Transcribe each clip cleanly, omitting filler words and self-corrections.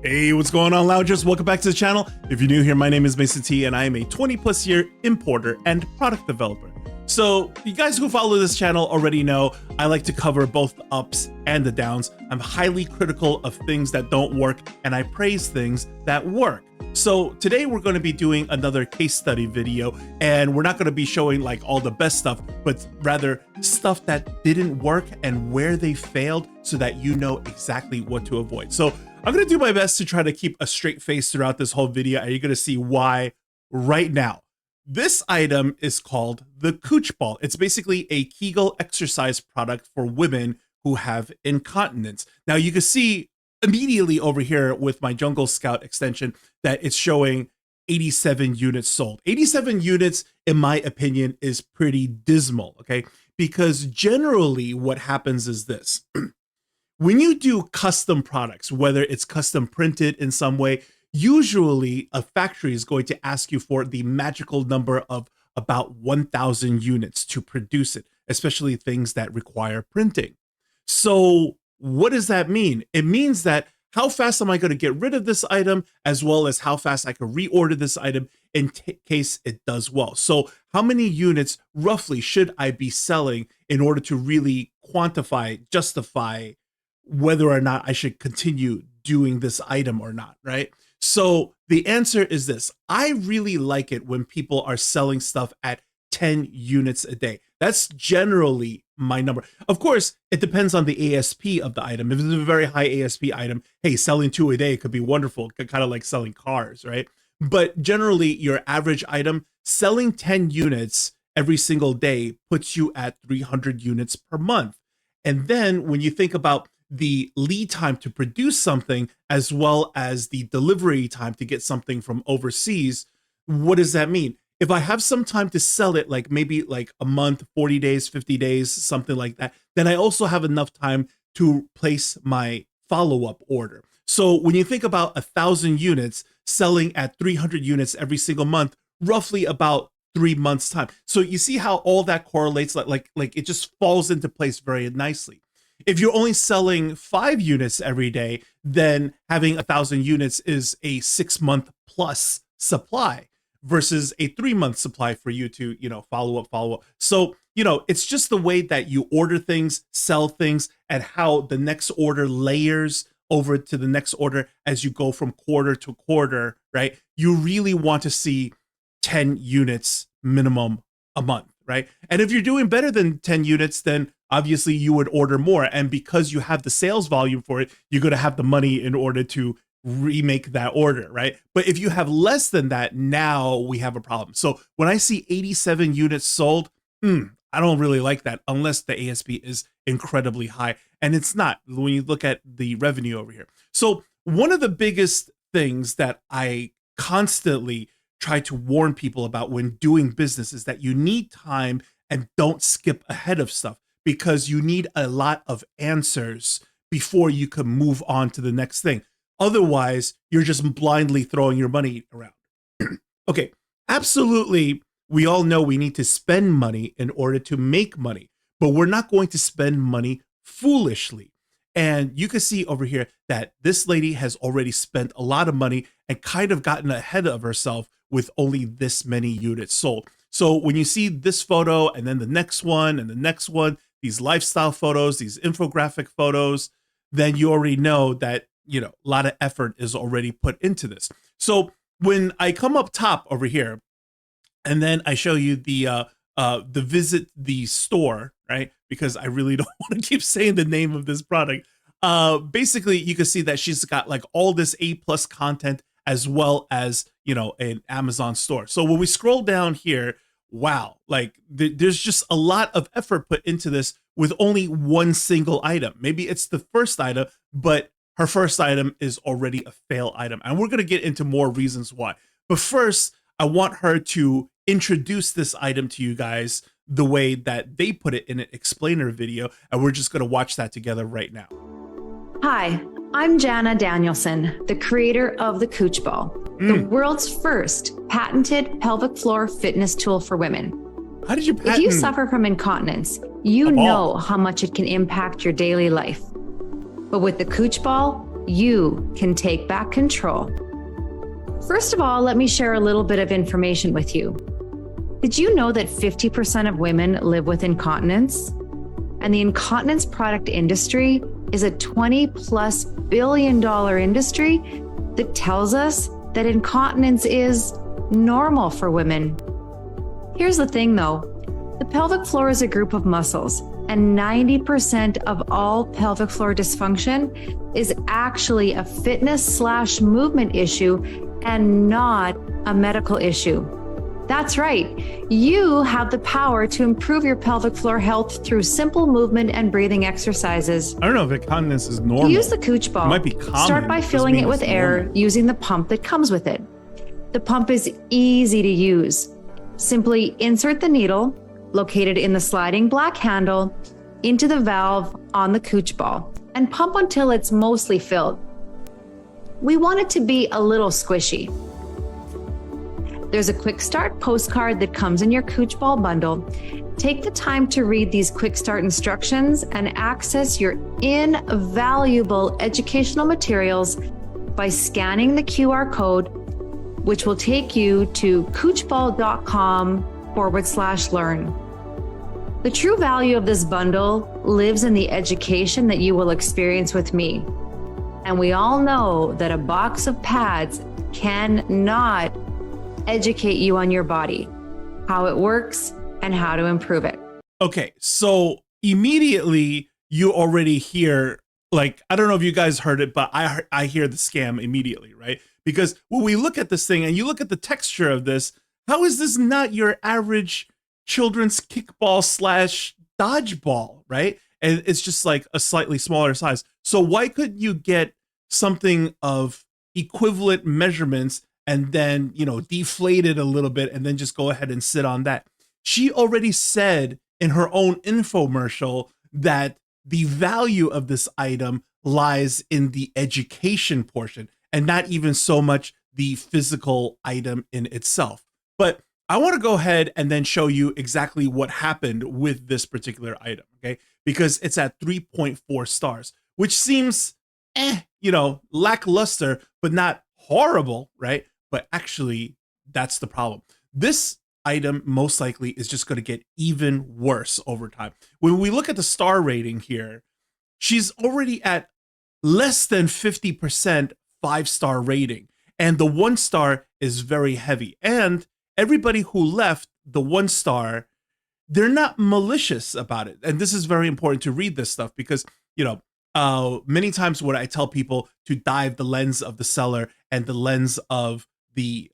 Hey, what's going on, loungers? Welcome back to the channel. If you're new here, my name is Mason T, and I am a 20+ year importer and product developer. So you guys who follow this channel already know I like to cover both the ups and the downs. I'm highly critical of things that don't work, and I praise things that work. So today we're going to be doing another case study video, and we're not going to be showing like all the best stuff, but rather stuff that didn't work and where they failed so that you know exactly what to avoid. So I'm going to do my best to try to keep a straight face throughout this whole video, and you're going to see why right now. This item is called the Cooch Ball. It's basically a Kegel exercise product for women who have incontinence. Now you can see immediately over here with my Jungle Scout extension that it's showing 87 units sold. 87 units, in my opinion, is pretty dismal, okay? Because generally what happens is this. When you do custom products, whether it's custom printed in some way, usually a factory is going to ask you for the magical number of about 1,000 units to produce it, especially things that require printing. So what does that mean? It means that how fast am I going to get rid of this item, as well as how fast I can reorder this item in case it does well. So how many units roughly should I be selling in order to really quantify, justify whether or not I should continue doing this item or not, right? So the answer is this. I really like it when people are selling stuff at 10 units a day. That's generally my number. Of course, it depends on the ASP of the item. If it's a very high ASP item, hey, selling 2 a day could be wonderful, kind of like selling cars, right? But generally, your average item, selling 10 units every single day puts you at 300 units per month. And then when you think about the lead time to produce something, as well as the delivery time to get something from overseas, what does that mean? If I have some time to sell it, like maybe like a month, 40 days, 50 days, something like that, then I also have enough time to place my follow-up order. So when you think about 1,000 units selling at 300 units every single month, roughly about 3 months time. So you see how all that correlates, like it just falls into place very nicely. If you're only selling 5 units every day, then having 1,000 units is a 6-month plus supply versus a 3-month supply for you to, follow up. So, it's just the way that you order things, sell things, and how the next order layers over to the next order as you go from quarter to quarter, right? You really want to see 10 units minimum a month, right? And if you're doing better than 10 units, then obviously you would order more. And because you have the sales volume for it, you're going to have the money in order to remake that order, right? But if you have less than that, now we have a problem. So when I see 87 units sold, I don't really like that unless the ASP is incredibly high. And it's not when you look at the revenue over here. So one of the biggest things that I constantly try to warn people about when doing business is that you need time and don't skip ahead of stuff, because you need a lot of answers before you can move on to the next thing. Otherwise, you're just blindly throwing your money around. Okay, absolutely. We all know we need to spend money in order to make money, but we're not going to spend money foolishly. And you can see over here that this lady has already spent a lot of money and kind of gotten ahead of herself with only this many units sold. So when you see this photo and then the next one and the next one, these lifestyle photos, these infographic photos, then you already know that, a lot of effort is already put into this. So when I come up top over here, and then I show you the visit the store, right? Because I really don't want to keep saying the name of this product. Basically, you can see that she's got like all this A+ content, as well as, an Amazon store. So when we scroll down here, wow, like there's just a lot of effort put into this with only one single item. Maybe it's the first item, but her first item is already a fail item. And we're going to get into more reasons why. But first, I want her to introduce this item to you guys the way that they put it in an explainer video. And we're just going to watch that together right now. Hi, I'm Jana Danielson, the creator of the Cooch Ball, the world's first patented pelvic floor fitness tool for women. How did you patent? If you suffer from incontinence, you know how much it can impact your daily life. But with the Cooch Ball, you can take back control. First of all, let me share a little bit of information with you. Did you know that 50% of women live with incontinence? And the incontinence product industry is a $20+ billion industry that tells us that incontinence is normal for women. Here's the thing though, the pelvic floor is a group of muscles, and 90% of all pelvic floor dysfunction is actually a fitness/movement issue and not a medical issue. That's right. You have the power to improve your pelvic floor health through simple movement and breathing exercises. I don't know if incontinence is normal. Use the Cooch Ball. It might be common. Start by filling it with air using the pump that comes with it. The pump is easy to use. Simply insert the needle, located in the sliding black handle, into the valve on the Cooch Ball and pump until it's mostly filled. We want it to be a little squishy. There's a quick start postcard that comes in your Cooch Ball bundle. Take the time to read these quick start instructions and access your invaluable educational materials by scanning the QR code, which will take you to coochball.com/learn. The true value of this bundle lives in the education that you will experience with me. And we all know that a box of pads cannot educate you on your body, how it works, and how to improve it. Okay, so immediately you already hear, like, I don't know if you guys heard it, but I hear the scam immediately, right? Because when we look at this thing and you look at the texture of this, how is this not your average children's kickball / dodgeball, right? And it's just like a slightly smaller size. So why couldn't you get something of equivalent measurements and then, you know, deflate it a little bit and then just go ahead and sit on that? She already said in her own infomercial that the value of this item lies in the education portion and not even so much the physical item in itself. But I want to go ahead and then show you exactly what happened with this particular item, okay? Because it's at 3.4 stars, which seems, you know, lackluster, but not horrible, right? But actually, that's the problem. This item most likely is just going to get even worse over time. When we look at the star rating here, she's already at less than 50% 5-star rating. And the 1 star is very heavy. And everybody who left the 1 star, they're not malicious about it. And this is very important to read this stuff because, you know, many times when I tell people to dive the lens of the seller and the lens of the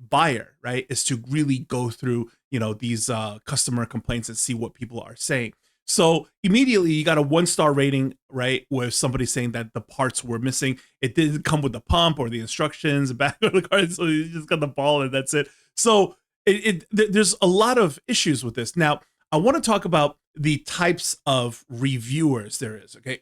buyer, right, is to really go through, you know, these customer complaints and see what people are saying. So immediately you got a 1-star rating, right, with somebody saying that the parts were missing. It didn't come with the pump or the instructions back on the card, so you just got the ball and that's it. So there's a lot of issues with this. Now, I want to talk about the types of reviewers there is, okay?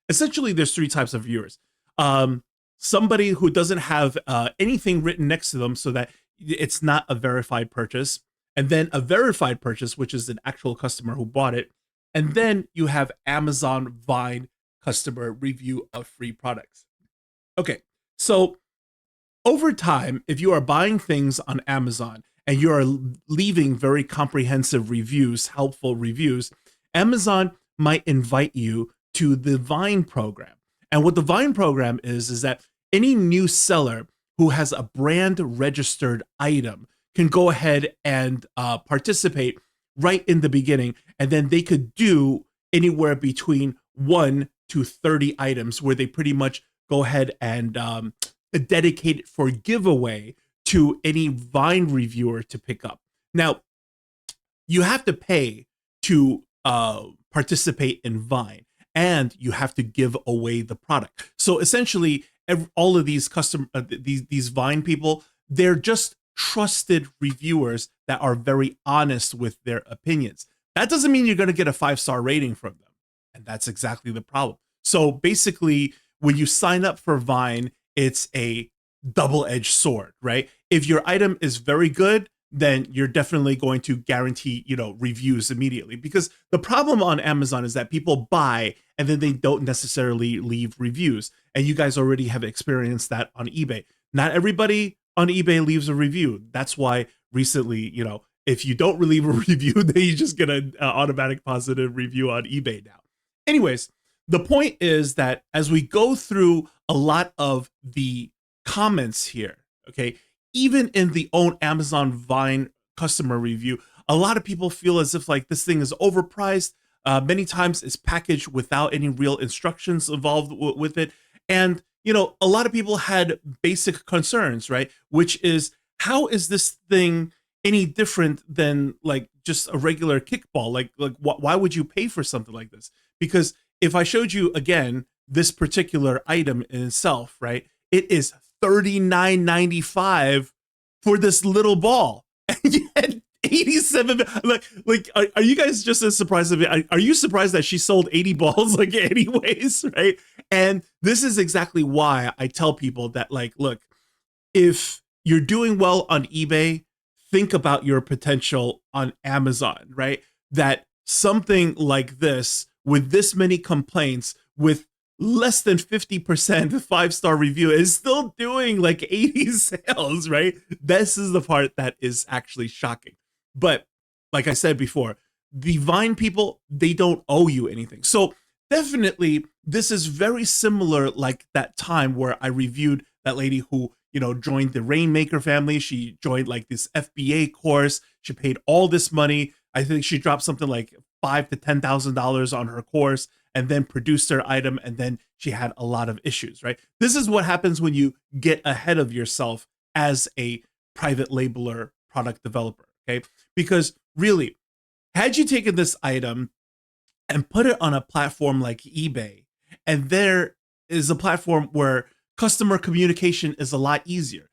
Essentially, there's 3 types of viewers. Somebody who doesn't have anything written next to them so that it's not a verified purchase, and then a verified purchase, which is an actual customer who bought it, and then you have Amazon Vine customer review of free products. Okay, so over time, if you are buying things on Amazon and you are leaving very comprehensive reviews, helpful reviews, Amazon might invite you to the Vine program. And what the Vine program is that any new seller who has a brand registered item can go ahead and participate right in the beginning. And then they could do anywhere between 1 to 30 items where they pretty much go ahead and dedicate it for giveaway to any Vine reviewer to pick up. Now, you have to pay to participate in Vine, and you have to give away the product. So essentially, all of these these Vine people, they're just trusted reviewers that are very honest with their opinions. That doesn't mean you're going to get a 5-star rating from them. And that's exactly the problem. So basically, when you sign up for Vine, it's a double-edged sword, right? If your item is very good, then you're definitely going to guarantee, you know, reviews immediately. Because the problem on Amazon is that people buy and then they don't necessarily leave reviews. And you guys already have experienced that on eBay. Not everybody on eBay leaves a review. That's why recently, you know, if you don't leave a review, then you just get an automatic positive review on eBay now. Anyways, the point is that as we go through a lot of the comments here, okay, even in the own Amazon Vine customer review, a lot of people feel as if like this thing is overpriced. Many times it's packaged without any real instructions involved with it. And, you know, a lot of people had basic concerns, right? Which is, how is this thing any different than like just a regular kickball? Like why would you pay for something like this? Because if I showed you again, this particular item in itself, right? It is $39.95 for this little ball. And you had 87, are you guys just as surprised of it? Are you surprised that she sold 80 balls like anyways, right? And this is exactly why I tell people that, like, look, if you're doing well on eBay, think about your potential on Amazon, right? That something like this with this many complaints, with less than 50% 5-star review, is still doing like 80 sales, right? This is the part that is actually shocking. But like I said before, the Vine people, they don't owe you anything. So definitely this is very similar like that time where I reviewed that lady who, you know, joined the Rainmaker family. She joined like this FBA course. She paid all this money. I think she dropped something like $5,000 to $10,000 on her course and then produced her item. And then she had a lot of issues, right? This is what happens when you get ahead of yourself as a private labeler product developer, okay? Because really, had you taken this item and put it on a platform like eBay, and there is a platform where customer communication is a lot easier.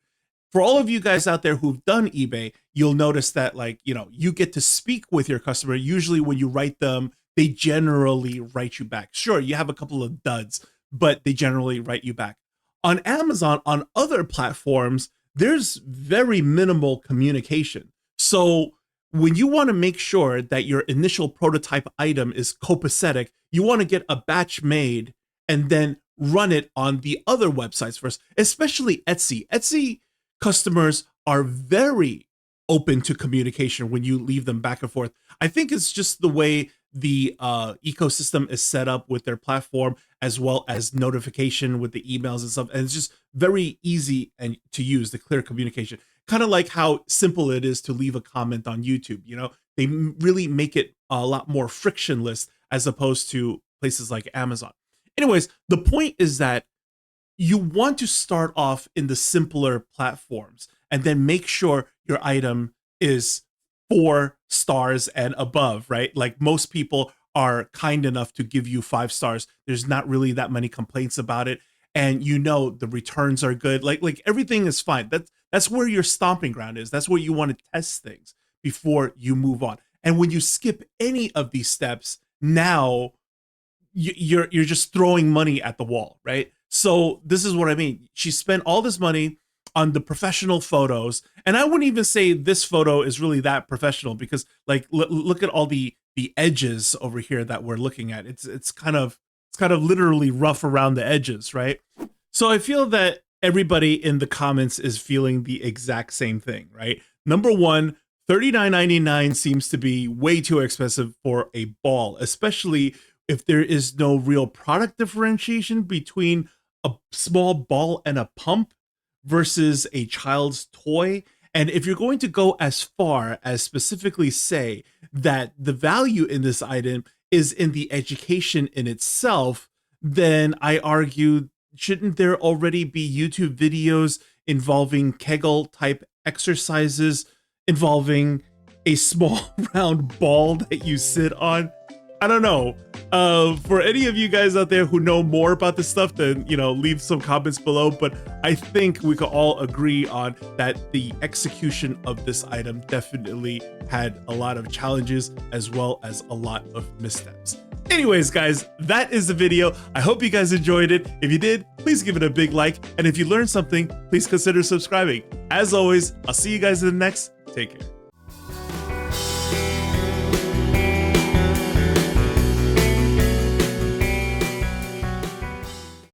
For all of you guys out there who've done eBay, you'll notice that, like, you know, you get to speak with your customer. Usually when you write them, they generally write you back. Sure, you have a couple of duds, but they generally write you back. On Amazon, on other platforms, there's very minimal communication. So when you want to make sure that your initial prototype item is copacetic, you want to get a batch made and then run it on the other websites first, especially Etsy. Etsy customers are very open to communication when you leave them back and forth. I think it's just the way the ecosystem is set up with their platform, as well as notification with the emails and stuff. And it's just very easy and to use, the clear communication. Kind of like how simple it is to leave a comment on YouTube. You know, they really make it a lot more frictionless as opposed to places like Amazon. Anyways, the point is that you want to start off in the simpler platforms and then make sure your item is 4 stars and above, right? Like most people are kind enough to give you 5 stars. There's not really that many complaints about it. And you know, the returns are good. Like everything is fine. That's where your stomping ground is. That's where you want to test things before you move on. And when you skip any of these steps, now you're just throwing money at the wall, right? So this is what I mean. She spent all this money on the professional photos, and I wouldn't even say this photo is really that professional, because like look at all the edges over here that we're looking at. It's kind of literally rough around the edges, right? So I feel that everybody in the comments is feeling the exact same thing, right? Number one, $39.99 seems to be way too expensive for a ball, especially if there is no real product differentiation between a small ball and a pump versus a child's toy. And if you're going to go as far as specifically say that the value in this item is in the education in itself, then I argue, shouldn't there already be YouTube videos involving Kegel type exercises involving a small round ball that you sit on? I don't know. For any of you guys out there who know more about this stuff, then, you know, leave some comments below. But I think we could all agree on that the execution of this item definitely had a lot of challenges as well as a lot of missteps. Anyways, guys, that is the video. I hope you guys enjoyed it. If you did, please give it a big like. And if you learned something, please consider subscribing. As always, I'll see you guys in the next. Take care.